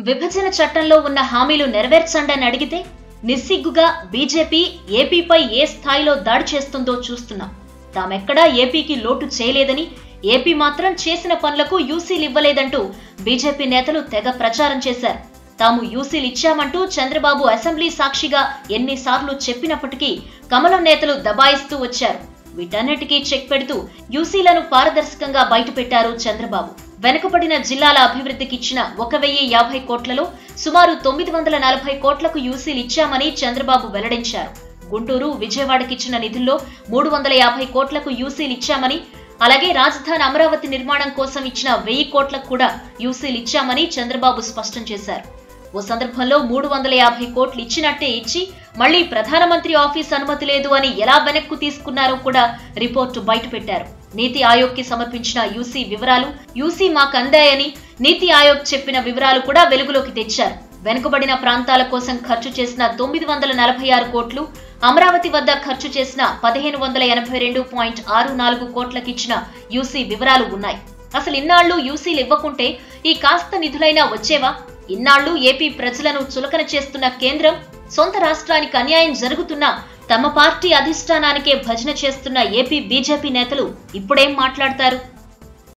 విభజన చట్టంలో ఉన్న హామీలు నెరవేర్చండని అడిగితే నిస్సిగ్గుగా బీజేపీ ఏపీపై ఏ స్థాయిలో దాడి చేస్తుందో చూస్తున్నాం. తామెక్కడా ఏపీకి లోటు చేయలేదని, ఏపీ మాత్రం చేసిన పనులకు యూసీలు ఇవ్వలేదంటూ బీజేపీ నేతలు తెగ ప్రచారం చేశారు. తాము యూసీలు ఇచ్చామంటూ చంద్రబాబు అసెంబ్లీ సాక్షిగా ఎన్నిసార్లు చెప్పినప్పటికీ కమలం నేతలు దబాయిస్తూ వచ్చారు. వీటన్నిటికీ చెక్ పెడుతూ యూసీలను పారదర్శకంగా బయటపెట్టారు చంద్రబాబు. వెనుకబడిన జిల్లాల అభివృద్ధికి ఇచ్చిన 1050 కోట్లలో సుమారు 940 కోట్లకు యూసీలు ఇచ్చామని చంద్రబాబు వెల్లడించారు. గుంటూరు, విజయవాడకిచ్చిన నిధుల్లో 350 కోట్లకు యూసీలు ఇచ్చామని, అలాగే రాజధాని అమరావతి నిర్మాణం కోసం ఇచ్చిన 1000 కోట్లకు కూడా యూసీలు ఇచ్చామని చంద్రబాబు స్పష్టం చేశారు. ఓ సందర్భంలో 350 కోట్లు ఇచ్చినట్టే ఇచ్చి మళ్లీ ప్రధానమంత్రి ఆఫీస్ అనుమతి లేదు అని ఎలా వెనక్కు తీసుకున్నారో కూడా రిపోర్టు బయటపెట్టారు. నీతి ఆయోగ్ కి సమర్పించిన యూసీ వివరాలు, యూసీ మాకు అందాయని నీతి ఆయోగ్ చెప్పిన వివరాలు కూడా వెలుగులోకి తెచ్చారు. వెనుకబడిన ప్రాంతాల కోసం ఖర్చు చేసిన 946 కోట్లు, అమరావతి వద్ద ఖర్చు చేసిన 1582.64 కోట్లకిచ్చిన యూసీ వివరాలు ఉన్నాయి. అసలు ఇన్నాళ్లు యూసీలు ఇవ్వకుంటే ఈ కాస్త నిధులైనా వచ్చేవా? ఇన్నాళ్లు ఏపీ ప్రజలను చులకన చేస్తున్న కేంద్రం, సొంత రాష్ట్రానికి అన్యాయం జరుగుతున్నా తమ పార్టీ అధిష్టానానికే భజన చేస్తున్న ఏపీ బీజేపీ నేతలు ఇప్పుడేం మాట్లాడతారు?